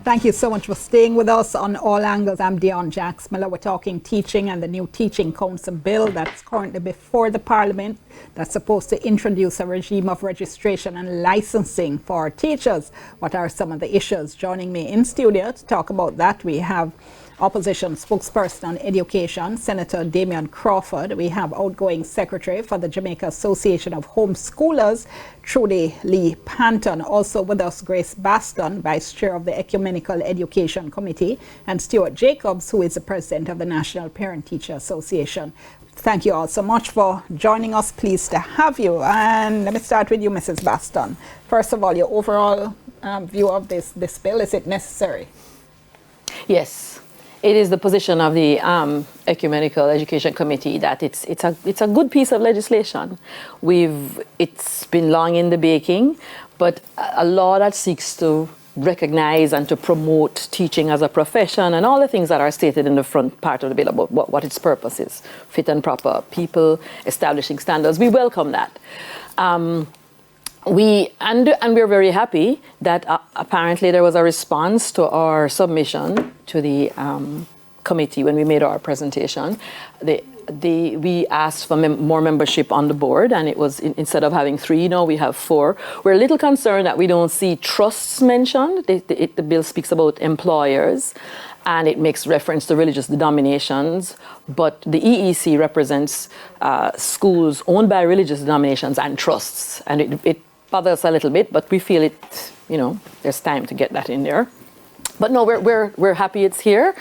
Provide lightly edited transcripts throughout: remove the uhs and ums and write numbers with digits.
Thank you so much for staying with us on All Angles. I'm Dion Jax Miller. We're talking teaching and the new Teaching Council bill that's currently before the Parliament that's supposed to introduce a regime of registration and licensing for teachers. What are some of the issues? Joining me in studio to talk about that, we have Opposition Spokesperson on Education, Senator Damion Crawford. We have outgoing Secretary for the Jamaica Association of Homeschoolers, Trudy Lee Panton. Also with us, Grace Baston, Vice Chair of the Ecumenical Education Committee, and Stuart Jacobs, who is the President of the National Parent-Teacher Association. Thank you all so much for joining us. Pleased to have you. And let me start with you, Mrs. Baston. First of all, your overall view of this bill, is it necessary? Yes. It is the position of the Ecumenical Education Committee that it's a good piece of legislation. It's been long in the baking, but a law that seeks to recognize and to promote teaching as a profession and all the things that are stated in the front part of the bill about what its purpose is, fit and proper people, establishing standards. We welcome that. We're very happy that apparently there was a response to our submission to the committee when we made our presentation. We asked for more membership on the board, and it was instead of having 3, now we have 4. We're a little concerned that we don't see trusts mentioned. The bill speaks about employers, and it makes reference to religious denominations, but the EEC represents schools owned by religious denominations and trusts, and it bothers us a little bit, but we feel it, there's time to get that in there. But no, we're happy it's here.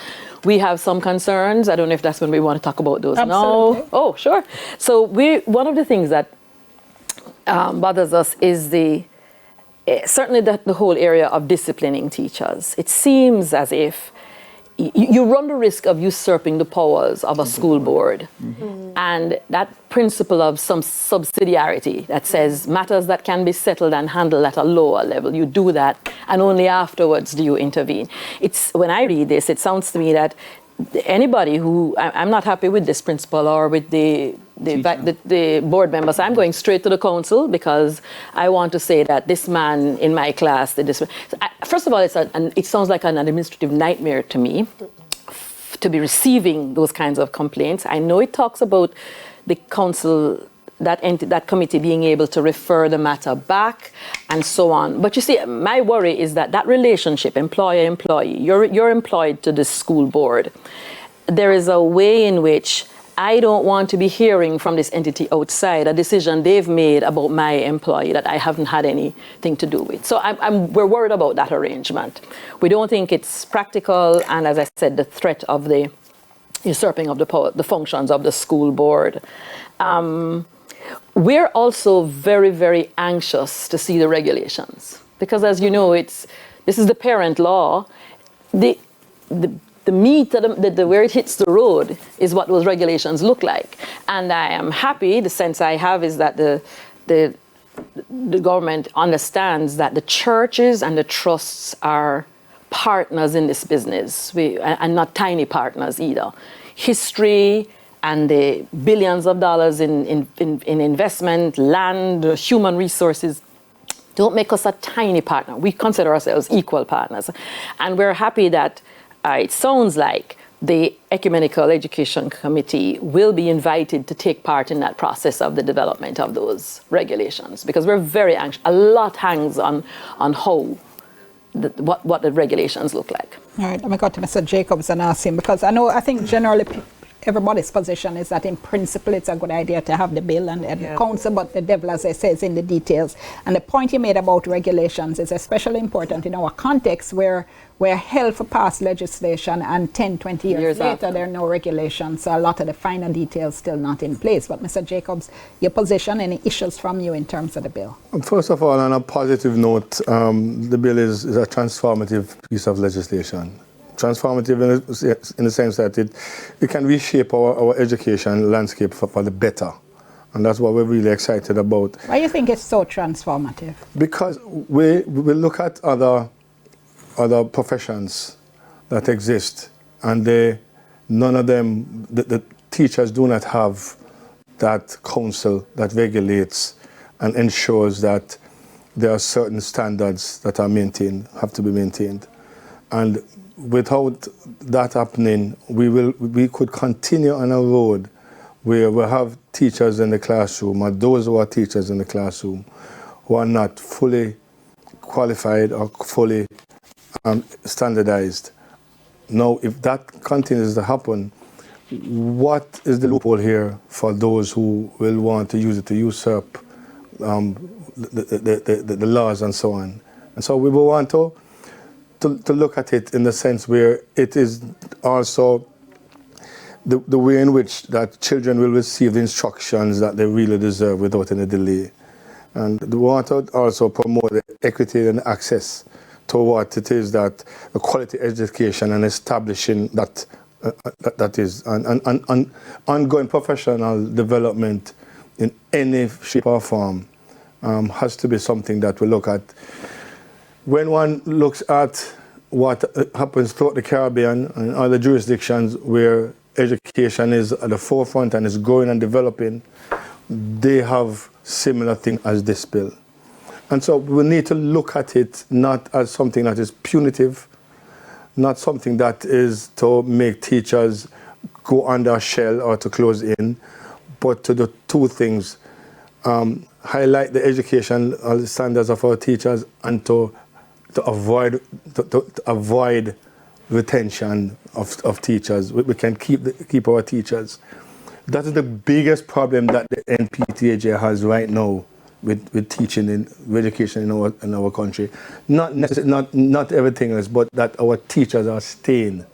We have some concerns. I don't know if that's when we want to talk about those. Absolutely. No. Oh, sure. So one of the things that bothers us is certainly the whole area of disciplining teachers. It seems as if you run the risk of usurping the powers of a school board. Mm-hmm. And that principle of some subsidiarity that says matters that can be settled and handled at a lower level, you do that, and only afterwards do you intervene. When I read this, it sounds to me that anybody who, I'm not happy with this principle or with the board members, I'm going straight to the council because I want to say that this man in my class did this. First of all, it sounds like an administrative nightmare to me to be receiving those kinds of complaints. I know it talks about the council, that committee being able to refer the matter back and so on. But you see, my worry is that relationship, employer-employee, you're employed to the school board. There is a way in which I don't want to be hearing from this entity outside a decision they've made about my employee that I haven't had anything to do with. So we're worried about that arrangement. We don't think it's practical, and as I said, the threat of the usurping of the functions of the school board. We're also very, very anxious to see the regulations because, as you know, this is the parent law. The meat, where it hits the road is what those regulations look like. And I am happy, the sense I have is that the government understands that the churches and the trusts are partners in this business, and not tiny partners either. History and the billions of dollars in investment, land, human resources, don't make us a tiny partner. We consider ourselves equal partners. And we're happy that it sounds like the Ecumenical Education Committee will be invited to take part in that process of the development of those regulations, because we're very anxious. A lot hangs on how what the regulations look like. All right, I'm going to go to Mr. Jacobs and ask him, because I think generally everybody's position is that in principle it's a good idea to have the bill and the council, but the devil, as I say, is in the details. And the point you made about regulations is especially important in our context where we're held for past legislation and 10, 20 years later there are no regulations. So a lot of the finer details still not in place. But Mr. Jacobs, your position, any issues from you in terms of the bill? First of all, on a positive note, the bill is a transformative piece of legislation. Transformative in the sense that it can reshape our education landscape for the better. And that's what we're really excited about. Why do you think it's so transformative? Because we look at other professions that exist, and none of them, the teachers do not have that council that regulates and ensures that there are certain standards that are maintained, have to be maintained. And without that happening, we could continue on a road where we have teachers in the classroom, or those who are teachers in the classroom, who are not fully qualified or fully standardized. Now, if that continues to happen, what is the loophole here for those who will want to use it to usurp the laws and so on? And so we will want to look at it in the sense where it is also the way in which that children will receive the instructions that they really deserve without any delay. And we want to also promote the equity and access to what it is that a quality education and establishing that is an ongoing professional development in any shape or form has to be something that we look at. When one looks at what happens throughout the Caribbean and other jurisdictions where education is at the forefront and is growing and developing, they have similar things as this bill. And so we need to look at it not as something that is punitive, not something that is to make teachers go under a shell or to close in, but to do two things: highlight the education standards of our teachers and to avoid retention of teachers. We can keep our teachers. That is the biggest problem that the NPTAJ has right now with teaching in education in our country. Not everything else, but that our teachers are staying.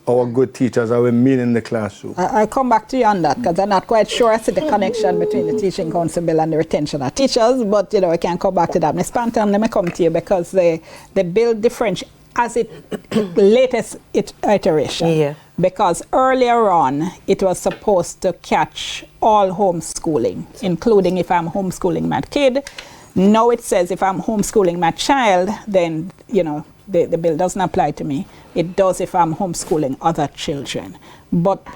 Our good teachers are remaining in the classroom. I come back to you on that because I'm not quite sure I see the connection between the Teaching Council Bill and the retention of teachers, but I can come back to that. Ms. Panton, let me come to you because the bill differentiates as its latest iteration. Yeah. Because earlier on, it was supposed to catch all homeschooling, including if I'm homeschooling my kid. Now it says if I'm homeschooling my child, then, the bill doesn't apply to me. It does if I'm homeschooling other children. But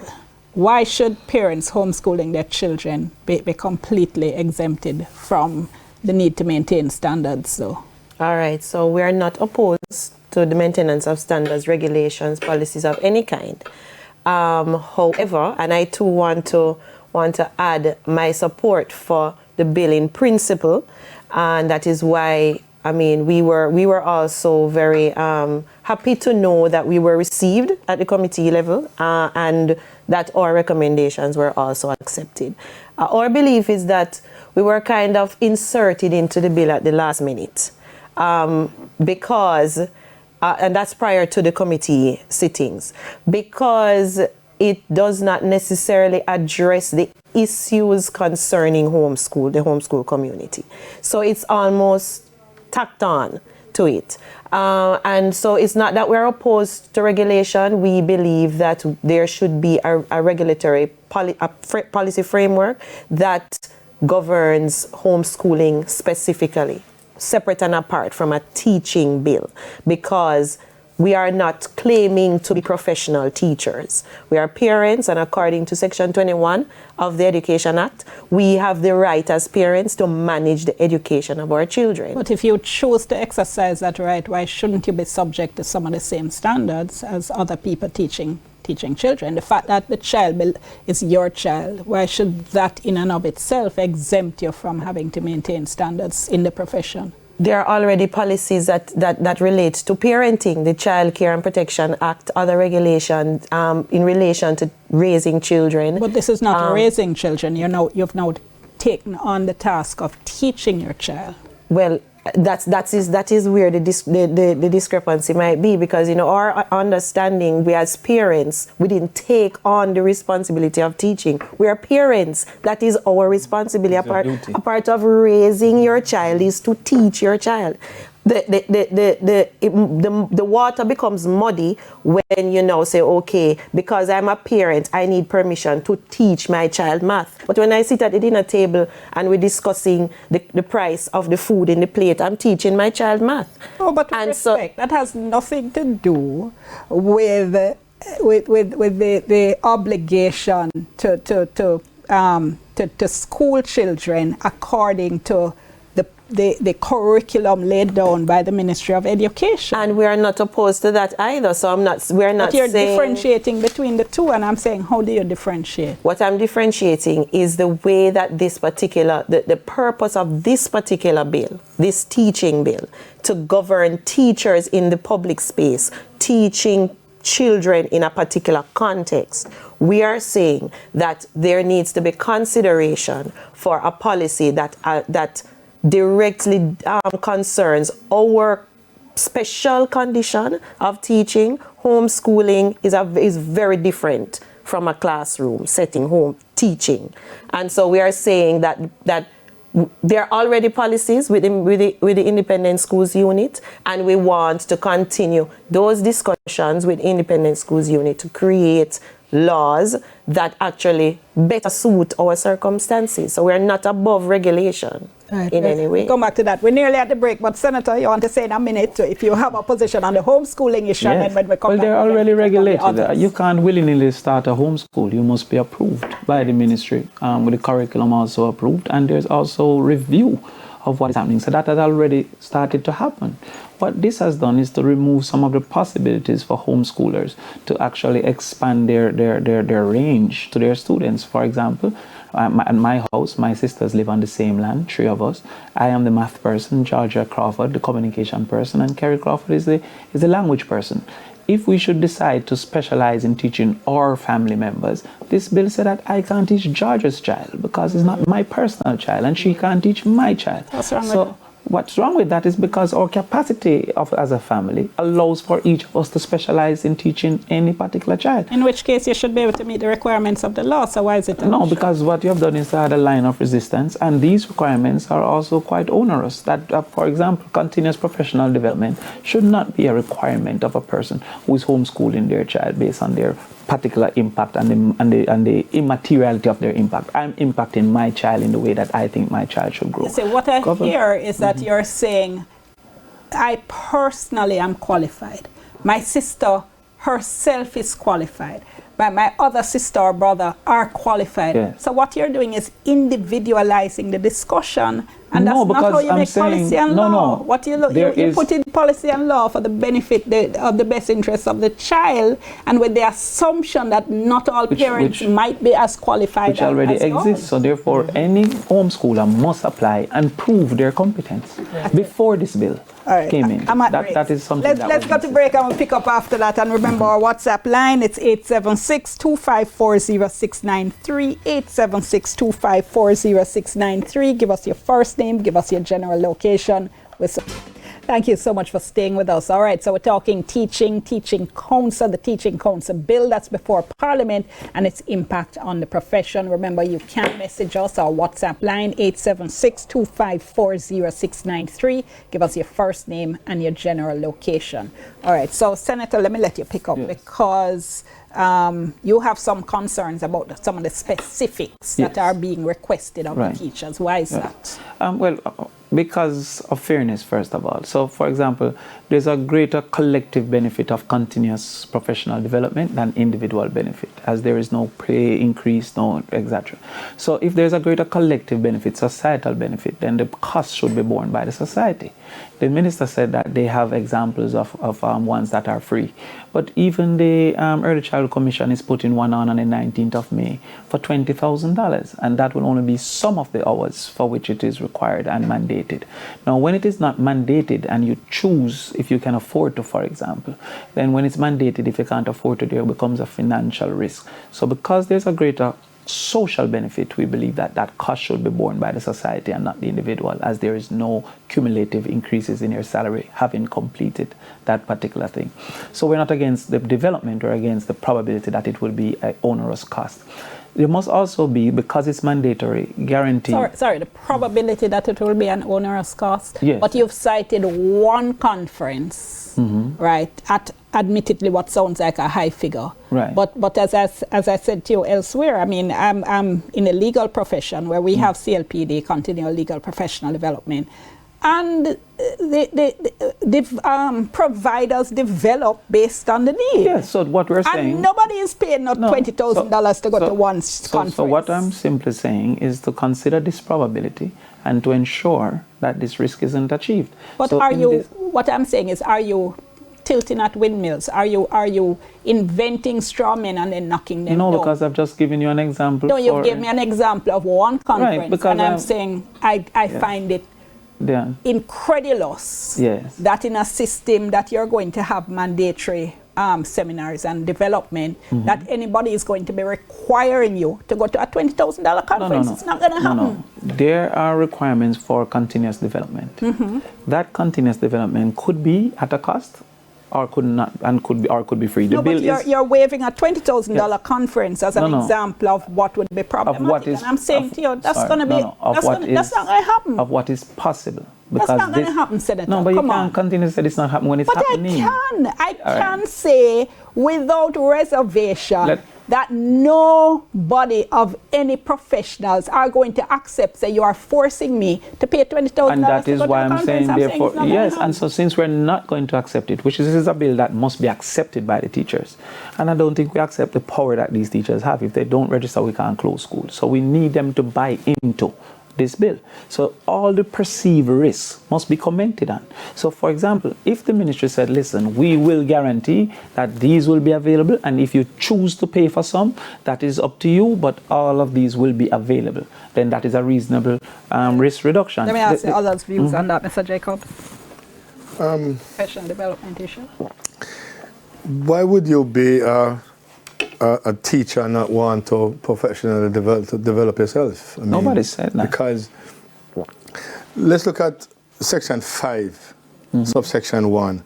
why should parents homeschooling their children be completely exempted from the need to maintain standards? So, all right, so we are not opposed to the maintenance of standards, regulations, policies of any kind. However, and I too want to add my support for the bill in principle, and that is why we were also very happy to know that we were received at the committee level and that our recommendations were also accepted. Our belief is that we were kind of inserted into the bill at the last minute because and that's prior to the committee sittings, because it does not necessarily address the issues concerning the homeschool community. So it's almost tacked on to it. And so it's not that we're opposed to regulation. We believe that there should be a regulatory policy framework that governs homeschooling specifically, separate and apart from a teaching bill, because we are not claiming to be professional teachers. We are parents, and according to Section 21 of the Education Act, we have the right as parents to manage the education of our children. But if you choose to exercise that right, why shouldn't you be subject to some of the same standards as other people teaching children? The fact that the child is your child, why should that in and of itself exempt you from having to maintain standards in the profession? There are already policies that relate to parenting, the Child Care and Protection Act, other regulations in relation to raising children. But this is not raising children. You've now taken on the task of teaching your child. Well, that is where the discrepancy might be, because our understanding, we as parents, we didn't take on the responsibility of teaching. We are parents. That is our responsibility. A part of raising your child is to teach your child. The water becomes muddy when you now say, okay, because I'm a parent, I need permission to teach my child math. But when I sit at the dinner table and we're discussing the price of the food in the plate, I'm teaching my child math. Oh, but with respect, that has nothing to do with the obligation to school children according to the curriculum laid down by the Ministry of Education. And we are not opposed to that either. So we're not But you're saying, differentiating between the two, and I'm saying, how do you differentiate? what I'm differentiating is the way that this particular, the purpose of this particular bill, this teaching bill, to govern teachers in the public space, teaching children in a particular context. We are saying that there needs to be consideration for a policy that directly concerns our special condition of teaching. Homeschooling is very different from a classroom setting, home teaching. And so we are saying that there are already policies with the Independent Schools Unit, and we want to continue those discussions with Independent Schools Unit to create laws that actually better suit our circumstances. So we're not above regulation in any way. Come back to that. We're nearly at the break, but Senator, you want to say in a minute if you have a position on the homeschooling issue? Yes. And when we come Well, back, they're already regulated. You can't willy-nilly start a homeschool. You must be approved by the ministry, with the curriculum also approved, and there's also review of what is happening. So that has already started to happen. What this has done is to remove some of the possibilities for homeschoolers to actually expand their range to their students. For example, at my house, my sisters live on the same land, 3 of us. I am the math person, Georgia Crawford, the communication person, and Kerry Crawford is the language person. If we should decide to specialize in teaching our family members, this bill said that I can't teach Georgia's child because it's not my personal child, and she can't teach my child. What's wrong with that? What's wrong with that is because our capacity as a family allows for each of us to specialize in teaching any particular child. In which case you should be able to meet the requirements of the law, so why is it an No, issue? because what you have done is to add a line of resistance, and these requirements are also quite onerous. That, for example, continuous professional development should not be a requirement of a person who is homeschooling their child based on their particular impact and the immateriality of their impact. I'm impacting my child in the way that I think my child should grow. So what I hear is that you're saying, I personally am qualified. My sister herself is qualified. But my other sister or brother are qualified. Yes. So what you're doing is individualizing the discussion, and No, that's not how because you I'm make saying- policy and no, law. no. What you There put in policy and law for the benefit of the best interests of the child, and with the assumption that not all parents might be as qualified which already as yours. exists. So therefore, any homeschooler must apply and prove their competence before this bill came in. I'm at break. That is something Let's go to break and we'll pick up after that. And remember our WhatsApp line, it's 876-254-0693, 876-254-0693. Give us your first name, give us your general location. Thank you so much for staying with us. All right, so we're talking teaching council, the teaching council bill that's before Parliament and its impact on the profession. Remember, you can message us, our WhatsApp line, 876-254-0693. Give us your first name and your general location. All right, so Senator, let me let you pick up because you have some concerns about some of the specifics that are being requested of the teachers. Why is that? Because of fairness, first of all. So, for example, there's a greater collective benefit of continuous professional development than individual benefit, as there is no pay increase, no, etc. So, if there's a greater collective benefit, societal benefit, then the cost should be borne by the society. The minister said that they have examples of ones that are free. But even the Early Childhood Commission is putting one on the 19th of May for $20,000. And that will only be some of the hours for which it is required and mandated. Now, when it is not mandated and you choose if you can afford to, for example, then when it's mandated, if you can't afford to, there becomes a financial risk. So because there's a greater social benefit, we believe that that cost should be borne by the society and not the individual, as there is no cumulative increases in your salary having completed that particular thing. So we're not against the development, or against the probability that it will be an onerous cost. There must also be, because it's mandatory, guarantee. Sorry, the probability that it will be an onerous cost. Yes. But you've cited one conference, right, at admittedly what sounds like a high figure. Right. But as I said to you elsewhere, I mean, I'm in a legal profession where we have CLPD, continual legal professional development. And the providers develop based on the need. Yes, so what we're saying... And nobody is paying $20,000 to go to one conference. So what I'm simply saying is to consider this probability and to ensure that this risk isn't achieved. But So are in you, this- what I'm saying is, are you tilting at windmills? Are you inventing straw men and then knocking them No, down? because I've just given you an example. No, you for- gave me an example of one conference, because and I'm I'm- saying I find it Yeah. incredulous Yes. that in a system that you're going to have mandatory seminars and development, that anybody is going to be requiring you to go to a $20,000 conference. No. It's not going to happen. There are requirements for continuous development. That continuous development could be at a cost, or could not, and could be free. The No, bill but is you're waiving a $20,000 conference as an No. example of what would be problematic. is- and I'm saying of- to you, that's sorry, going to be, no, of that's what not is- going to happen. of what is possible. That's Because not going to this- happen, Senator. No, but you Come can't on. continue to say it's not happening when it's But happening. I All can right. say without reservation that nobody of any professionals are going to accept, say, you are forcing me to pay $20,000. And that to is go to why a I'm saying, conference. therefore, it's not gonna yes. happen. And so, since we're not going to accept it, which is a bill that must be accepted by the teachers, and I don't think we accept the power that these teachers have. If they don't register, we can't close schools. So we need them to buy into this bill. So all the perceived risks must be commented on. So, for example, if the ministry said, listen, we will guarantee that these will be available, and if you choose to pay for some, that is up to you, but all of these will be available, then that is a reasonable risk reduction. Let me ask the others' views on that, Mr. Jacobs. Professional development issue. Why would you be a teacher and not want to professionally develop yourself? I mean, Nobody said that. Because let's look at Section 5, subsection 1.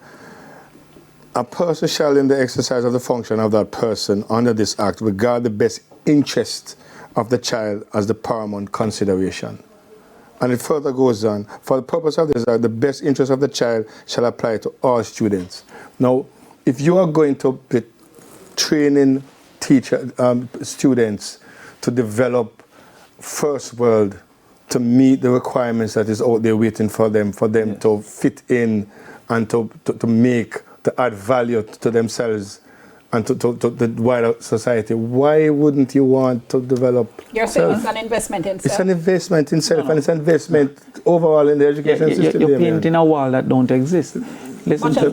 A person shall, in the exercise of the function of that person under this act, regard the best interest of the child as the paramount consideration. And it further goes on, for the purpose of this, the best interest of the child shall apply to all students. Now, if you are going to be training students to develop first world, to meet the requirements that is out there waiting for them yes. to fit in and to add value to themselves and to the wider society, why wouldn't you want to develop? You're saying it's an investment in self. It's an investment in self, and it's an investment overall in the education system. You're painting a wall that don't exist. Listen to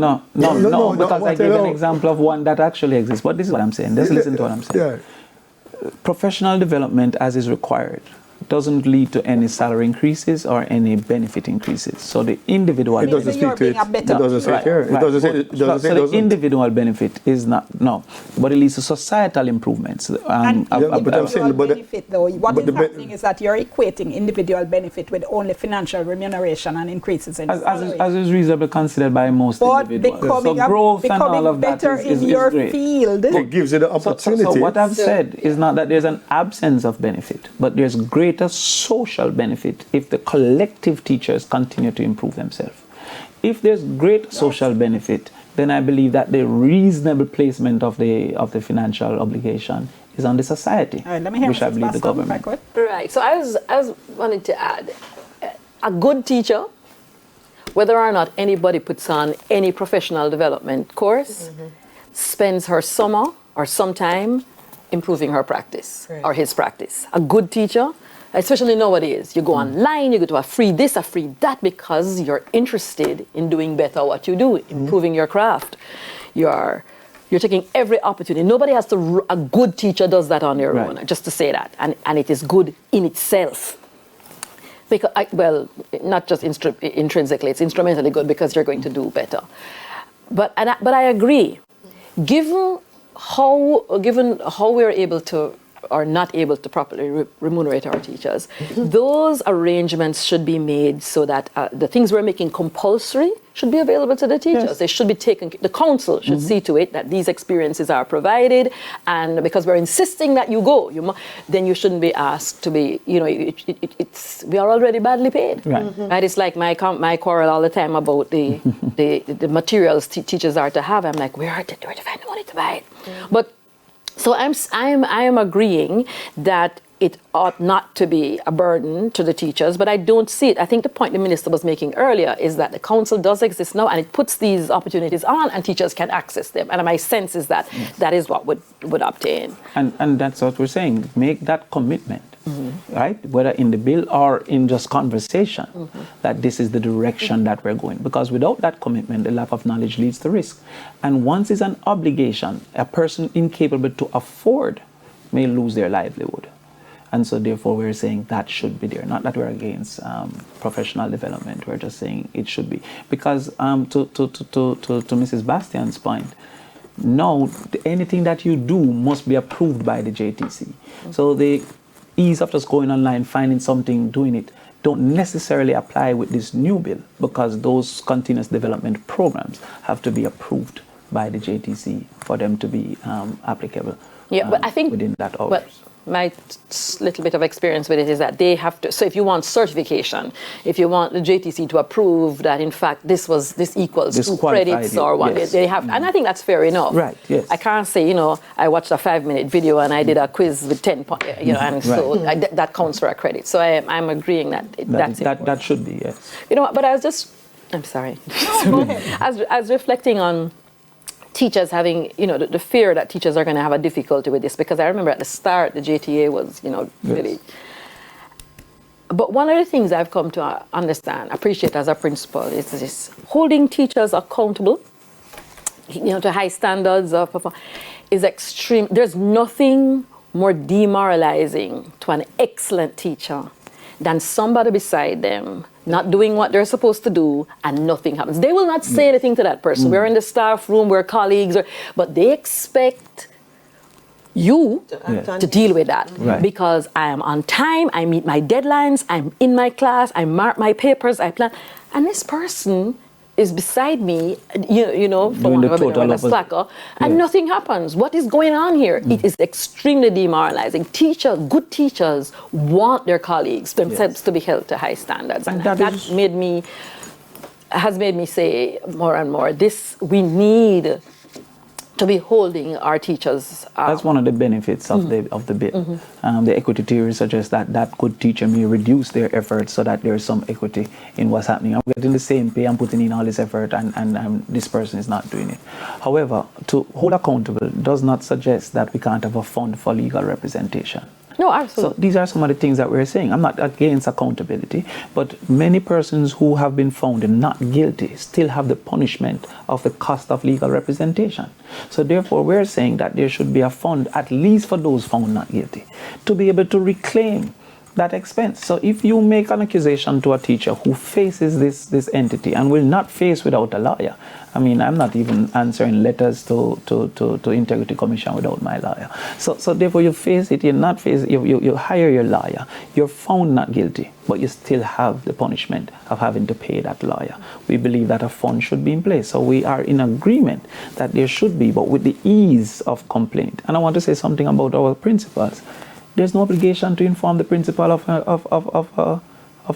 no, because I gave an example of one that actually exists. But this is what I'm saying. Just listen to what I'm saying. Yeah. Professional development, as is required, doesn't lead to any salary increases or any benefit increases. So the individual it doesn't speak to it. It doesn't say here. It doesn't say. It doesn't say. So the individual benefit is not but it leads to societal improvements. But I'm saying, benefit though, what is happening is that you're equating individual benefit with only financial remuneration and increases in salary. As is reasonably considered by most individuals. Becoming, so growth and all of that better is in your great. field. It gives you the opportunity. So what I've said is not that there's an absence of benefit, but there's greater social benefit if the collective teachers continue to improve themselves. If there's great social benefit, then I believe that the reasonable placement of the financial obligation is on the society, let me hear which I believe the government. Right. So I was wanting to add, a good teacher, whether or not anybody puts on any professional development course, spends her summer or some time improving her practice or his practice. A good teacher, especially nowadays, you go online, you go to a free this, a free that, because you're interested in doing better what you do, improving your craft. You're taking every opportunity. Nobody has to, a good teacher does that on their own, just to say that. And it is good in itself. Because, not just intrinsically, it's instrumentally good because you're going to do better. But I agree, given how we're able to or not able to properly remunerate our teachers, those arrangements should be made so that the things we're making compulsory should be available to the teachers. Yes. They should be taken, the council should see to it that these experiences are provided, and because we're insisting that you go, then you shouldn't be asked to be, we are already badly paid. Right. Right? It's like my quarrel all the time about the materials teachers are to have. I'm like, where to find the money to buy it? But so I am agreeing that it ought not to be a burden to the teachers, but I don't see it. I think the point the minister was making earlier is that the council does exist now, and it puts these opportunities on, and teachers can access them. And my sense is that that is what would obtain. And that's what we're saying. Make that commitment. right? Whether in the bill or in just conversation, that this is the direction that we're going. Because without that commitment, the lack of knowledge leads to risk. And once it's an obligation, a person incapable to afford may lose their livelihood. And so therefore we're saying that should be there. Not that we're against professional development, we're just saying it should be. Because to Mrs. Bastian's point, no, anything that you do must be approved by the JTC. So the ease of just going online, finding something, doing it, don't necessarily apply with this new bill, because those continuous development programs have to be approved by the JTC for them to be applicable. Yeah, but I think within that hours. Well, my little bit of experience with it is that they have to, so if you want certification, if you want the JTC to approve that in fact this equals 2 credits or one, yes. they have, and I think that's fair enough. Right, yes. I can't say, I watched a 5-minute video and I did a quiz with 10 points, and so that counts for a credit. So I'm agreeing that should be, yes. But I'm sorry. No, go ahead. As reflecting on teachers having, the fear that teachers are going to have a difficulty with this, because I remember at the start the JTA was, really. But one of the things I've come to appreciate as a principal is this: holding teachers accountable, to high standards of performance is extreme. There's nothing more demoralizing to an excellent teacher than somebody beside them not doing what they're supposed to do and nothing happens. They will not say anything to that person. We're in the staff room, we're colleagues, but they expect you to deal with that. Right. Because I am on time, I meet my deadlines, I'm in my class, I mark my papers, I plan. And this person is beside me, for one of a slacker, and nothing happens. What is going on here? It is extremely demoralizing. Good teachers want their colleagues themselves to be held to high standards. And that has made me say more and more, we need to be holding our teachers. That's one of the benefits of the bill. The equity theory suggests that good teacher may reduce their efforts so that there is some equity in what's happening. I'm getting the same pay, I'm putting in all this effort, and this person is not doing it. However, to hold accountable does not suggest that we can't have a fund for legal representation. No, absolutely. So these are some of the things that we're saying. I'm not against accountability, but many persons who have been found not guilty still have the punishment of the cost of legal representation. So therefore, we're saying that there should be a fund, at least for those found not guilty, to be able to reclaim that expense. So if you make an accusation to a teacher who faces this entity and will not face without a lawyer, I mean, I'm not even answering letters to Integrity Commission without my lawyer. So therefore you face it, you hire your lawyer, you're found not guilty, but you still have the punishment of having to pay that lawyer. We believe that a fund should be in place. So we are in agreement that there should be, but with the ease of complaint. And I want to say something about our principals. There's no obligation to inform the principal of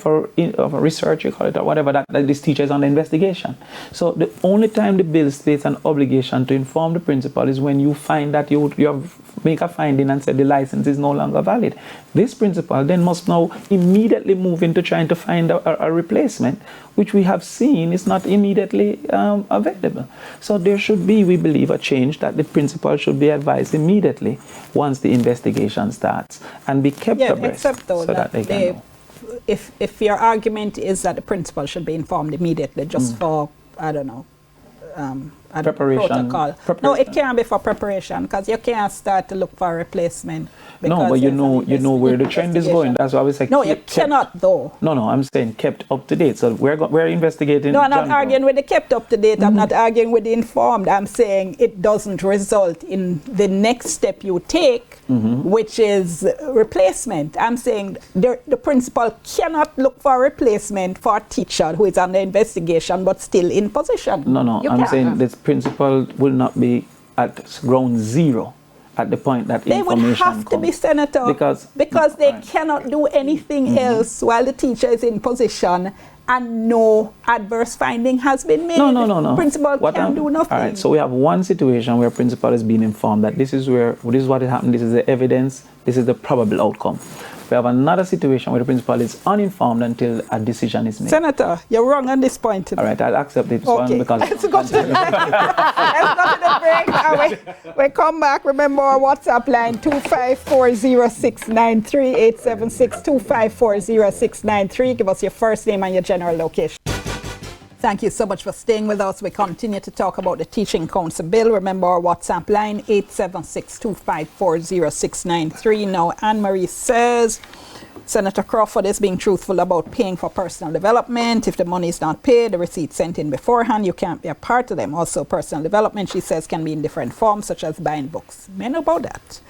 a research, you call it, or whatever, that this teacher is on the investigation. So the only time the bill states an obligation to inform the principal is when you find that you have make a finding and say the license is no longer valid. This principal then must now immediately move into trying to find a replacement, which we have seen is not immediately available. So there should be, we believe, a change that the principal should be advised immediately once the investigation starts and be kept abreast except though so that they can know. If your argument is that the principal should be informed immediately just for, I don't know, preparation. Protocol. No, it can't be for preparation, because you can't start to look for a replacement. No, but you know where the trend is going. That's why we say no, you cannot though. No, I'm saying kept up to date. So we're investigating. No, I'm not arguing with the kept up to date. I'm not arguing with the informed. I'm saying it doesn't result in the next step you take, which is replacement. I'm saying the principal cannot look for a replacement for a teacher who is under investigation but still in position. No, I'm saying this principal will not be at ground zero at the point that they information would have to be, Senator, because they cannot do anything else while the teacher is in position and no adverse finding has been made. No. Principal can't do nothing. All right, so we have one situation where principal is being informed that this is what happened, this is the evidence, this is the probable outcome. We have another situation where the principal is uninformed until a decision is made. Senator, you're wrong on this point. All right, I'll accept this one because... Let's go to the break. we come back. Remember our WhatsApp line 2540693 876-2540693. Give us your first name and your general location. Thank you so much for staying with us. We continue to talk about the Teaching Council bill. Remember our WhatsApp line 876-2540693. Now Anne-Marie says Senator Crawford is being truthful about paying for personal development. If the money is not paid, the receipt sent in beforehand, you can't be a part of them. Also, personal development, she says, can be in different forms, such as buying books. Men know about that.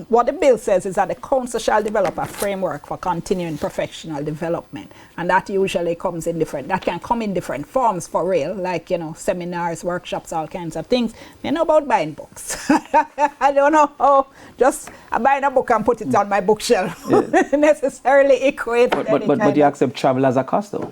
What the bill says is that the council shall develop a framework for continuing professional development, and that usually comes in that can come in different forms for real, like, seminars, workshops, all kinds of things. Men know about buying books. I don't know how just buying a book and put it on my bookshelf necessarily equate. But you accept travel as a cost, though.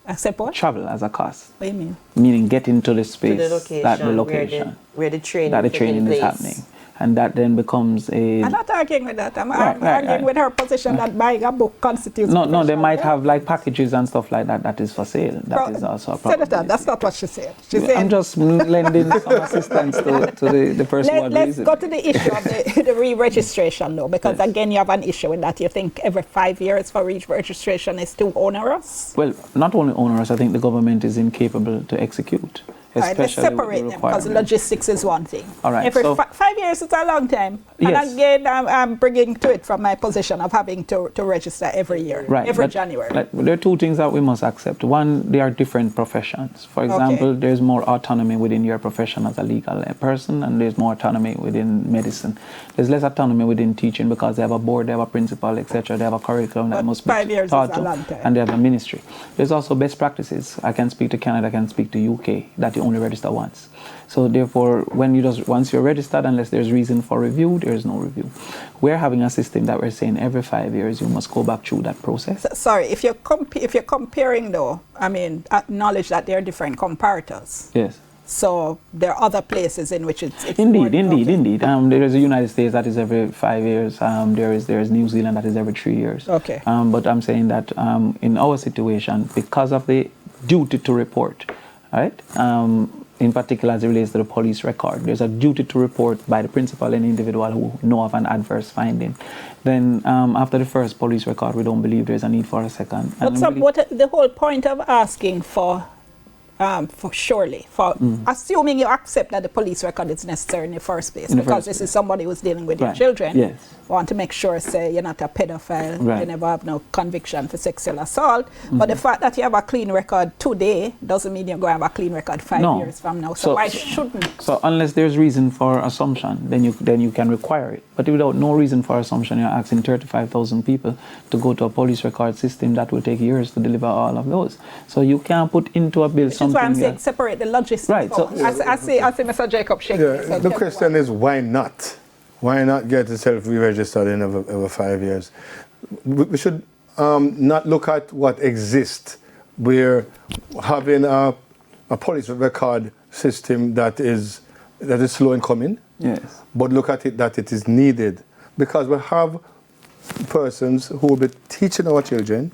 Accept what? Travel as a cost. What do you mean? Meaning getting to the space, to the location where the training is happening. And that then becomes a... I'm not arguing with that. I'm arguing with her position that buying a book constitutes... No, they might have like packages and stuff like that that is for sale. That is also a problem. Senator, that's not what she said. She said... I'm just lending some assistance to the person who agrees. Let's go to the issue of the re-registration, though, because again, you have an issue with that. You think every 5 years for re-registration is too onerous? Well, not only onerous, I think the government is incapable to execute. All right, let's separate them, because logistics is one thing. All right, every 5 years is a long time. Yes. And again, I'm bringing to it from my position of having to register every year, every January. There are two things that we must accept. One, there are different professions. For example, there's more autonomy within your profession as a legal person, and there's more autonomy within medicine. There's less autonomy within teaching because they have a board, they have a principal, etc. They have a curriculum that must be 5 years taught is a long time. and they have a ministry. There's also best practices. I can speak to Canada, I can speak to UK, that you only register once. So therefore, once you're registered, unless there's reason for review, there is no review. We're having a system that we're saying every 5 years you must go back through that process. Sorry, if you're comparing, though, I mean, acknowledge that there are different comparators. Yes. So there are other places in which it's indeed. There is the United States that is every 5 years. There is New Zealand that is every 3 years. Okay. But I'm saying that in our situation, because of the duty to report, right? In particular as it relates to the police record, there's a duty to report by the principal and individual who know of an adverse finding. Then after the first police record, we don't believe there's a need for a second. But the whole point of asking for assuming you accept that the police record is necessary in the first place, because this is somebody who's dealing with your children. Yes. Want to make sure, say, you're not a pedophile, right. You never have no conviction for sexual assault. But the fact that you have a clean record today doesn't mean you're going to have a clean record 5 years from now. So why shouldn't? So unless there's reason for assumption, then you can require it. But without no reason for assumption, you're asking 35,000 people to go to a police record system that will take years to deliver all of those. So you can't put into a bill something. That's why I'm saying separate the logistics. Right. So I see Mr. Jacob shaking. Yeah, the question is, why not? Why not get yourself re-registered in over 5 years? We should not look at what exists. We're having a police record system that is slow in coming. Yes. But look at it that it is needed, because we have persons who will be teaching our children,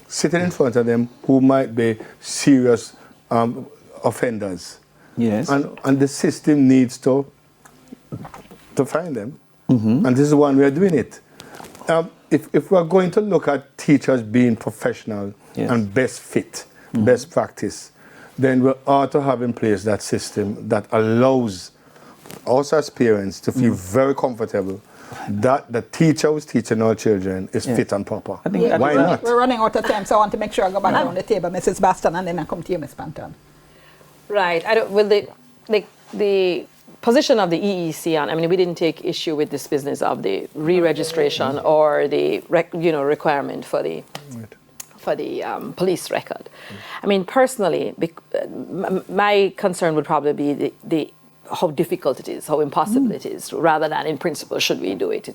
sitting in front of them, who might be serious offenders. Yes. And the system needs to find them. Mm-hmm. And this is one way of doing it. If we're going to look at teachers being professional and best fit, best practice, then we ought to have in place that system that allows us as parents to feel very comfortable that the teacher who's teaching our children is fit and proper. Why not? We're running out of time, so I want to make sure I go back around the table, Mrs. Baston, and then I come to you, Ms. Panton. Right. The position of the EEC on, we didn't take issue with this business of the re-registration or the requirement for the police record. Personally, my concern would probably be the how difficult it is, how impossible it is, rather than in principle should we do it.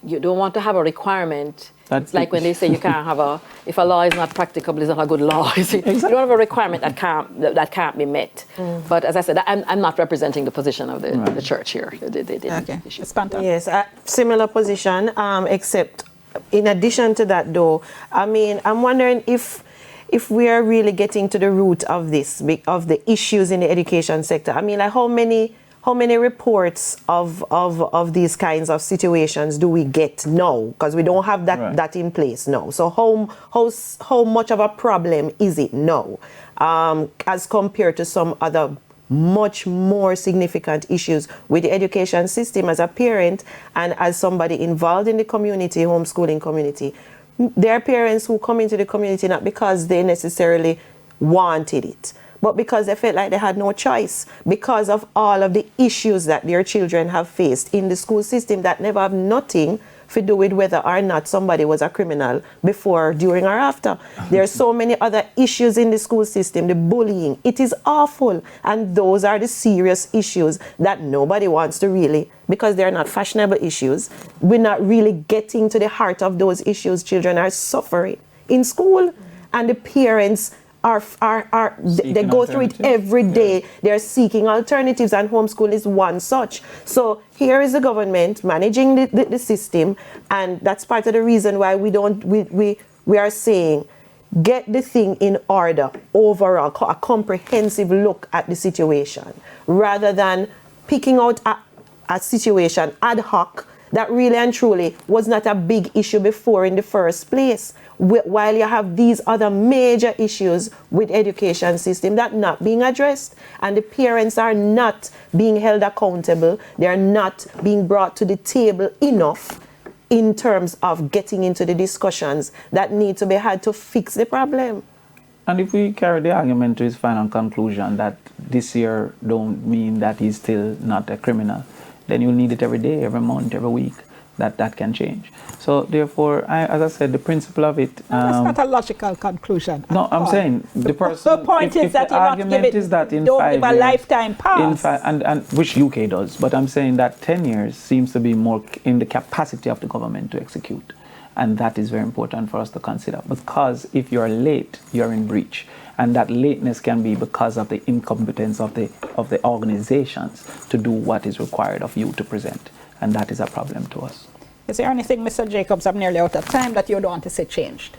You don't want to have a requirement. It's like when they say you can't have if a law is not practicable, it's not a good law. You don't have a requirement that can't be met. But as I said, I'm not representing the position of the church here. Okay. Yes, similar position, except in addition to that, though, I'm wondering if if we are really getting to the root of this, of the issues in the education sector, I mean, like how many reports of these kinds of situations do we get now? Because we don't have that in place now. So how much of a problem is it now, as compared to some other much more significant issues with the education system? As a parent and as somebody involved in the community, homeschooling community, there are parents who come into the community not because they necessarily wanted it, but because they felt like they had no choice because of all of the issues that their children have faced in the school system that never have nothing to do with whether or not somebody was a criminal before, during, or after. There are so many other issues in the school system, the bullying. It is awful. And those are the serious issues that nobody wants to really, because they're not fashionable issues, we're not really getting to the heart of those issues. Children are suffering in school, and the parents they go through it every day. They're seeking alternatives, and homeschool is one such. So here is the government managing the system, and that's part of the reason why we are saying get the thing in order overall, a comprehensive look at the situation, rather than picking out a situation ad hoc that really and truly was not a big issue before in the first place, while you have these other major issues with education system that not being addressed, and the parents are not being held accountable. They are not being brought to the table enough in terms of getting into the discussions that need to be had to fix the problem. And if we carry the argument to its final conclusion that this year don't mean that he's still not a criminal, then you'll need it every day, every month, every week. That can change. So therefore, as I said, the principle of it... that's not a logical conclusion. No, I'm saying the person... The point is that the argument is that in 5 years... Don't give a lifetime pass. And which UK does. But I'm saying that 10 years seems to be more in the capacity of the government to execute. And that is very important for us to consider. Because if you're late, you're in breach. And that lateness can be because of the incompetence of the organizations to do what is required of you to present. And that is a problem to us. Is there anything, Mr. Jacobs, I'm nearly out of time, that you don't want to say changed?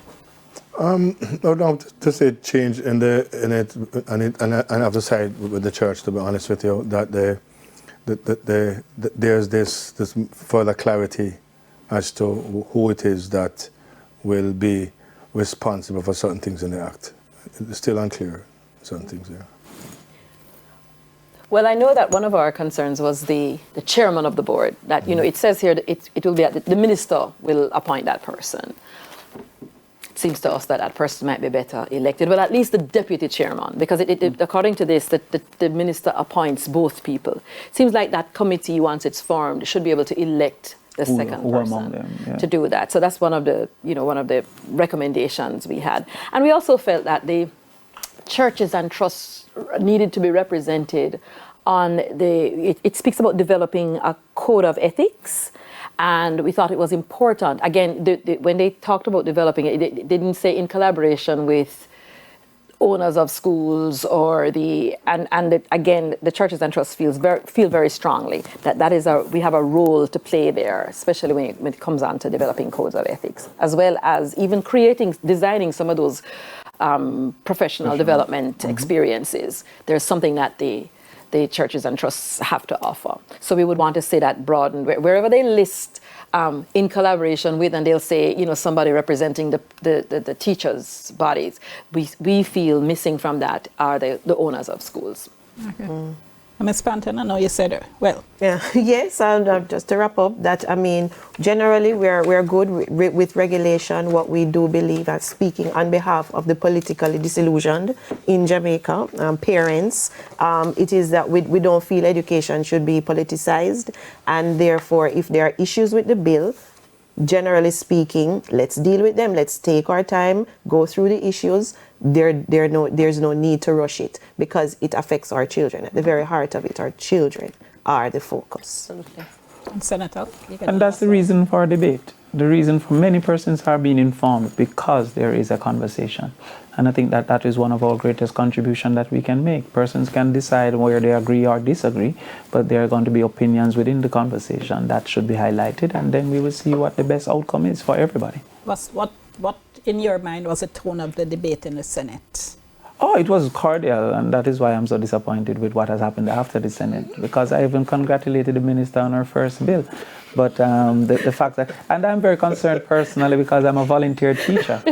I don't want to say change and I have to side with the church, to be honest with you, that there's this further clarity as to who it is that will be responsible for certain things in the act. It's still unclear, certain things there. Well, I know that one of our concerns was the chairman of the board. That, you know, it says here that it will be the minister will appoint that person. It seems to us that that person might be better elected, but at least the deputy chairman, because according to this, the minister appoints both people. It seems like that committee, once it's formed, should be able to elect the second person to do that. So that's one of the recommendations we had, and we also felt that the churches and trusts needed to be represented on it speaks about developing a code of ethics, and we thought it was important. Again, when they talked about developing it, they didn't say in collaboration with owners of schools or again, the churches and trusts feel very strongly that we have a role to play there, especially when it comes on to developing codes of ethics, as well as even designing some of those professional development experiences. There's something that the churches and trusts have to offer. So we would want to say that broaden wherever they list in collaboration with, and they'll say, you know, somebody representing the teachers' bodies. We feel missing from that are the owners of schools. Okay. Ms. Panton, I know you said, well. Yeah. Yes, and just to wrap up, that, I mean, generally we're good with regulation. What we do believe, as speaking on behalf of the politically disillusioned in Jamaica, parents, it is that we don't feel education should be politicized, and therefore if there are issues with the bill, generally speaking, let's deal with them. Let's take our time, go through the issues. There's no need to rush it, because it affects our children. At the very heart of it, our children are the focus. Absolutely. And Senator? And that's the reason for debate. The reason for many persons are being informed, because there is a conversation. And I think that is one of our greatest contributions that we can make. Persons can decide where they agree or disagree, but there are going to be opinions within the conversation that should be highlighted, and then we will see what the best outcome is for everybody. What What, in your mind, was the tone of the debate in the Senate? Oh, it was cordial, and that is why I'm so disappointed with what has happened after the Senate, because I even congratulated the minister on her first bill. But the fact that, and I'm very concerned personally because I'm a volunteer teacher.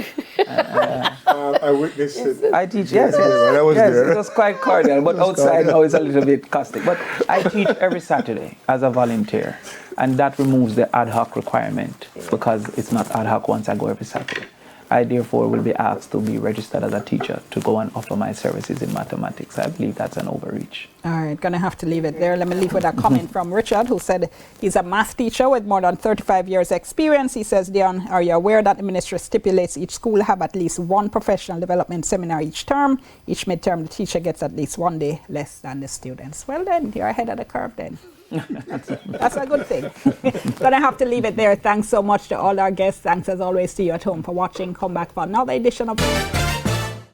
I witnessed it. I teach, yes, When I was yes, there. it was quite cordial, but outside now it's a little bit caustic. But I teach every Saturday as a volunteer, and that removes the ad hoc requirement because it's not ad hoc once I go every Saturday. I therefore will be asked to be registered as a teacher to go and offer my services in mathematics. I believe that's an overreach. All right, gonna have to leave it there. Let me leave with a comment from Richard, who said he's a math teacher with more than 35 years experience. He says, Dion, are you aware that the ministry stipulates each school have at least one professional development seminar each term? Each midterm, the teacher gets at least 1 day less than the students. Well then, you're ahead of the curve then. That's a good thing. Gonna have to leave it there. Thanks so much to all our guests. Thanks as always to you at home for watching. Come back for another edition of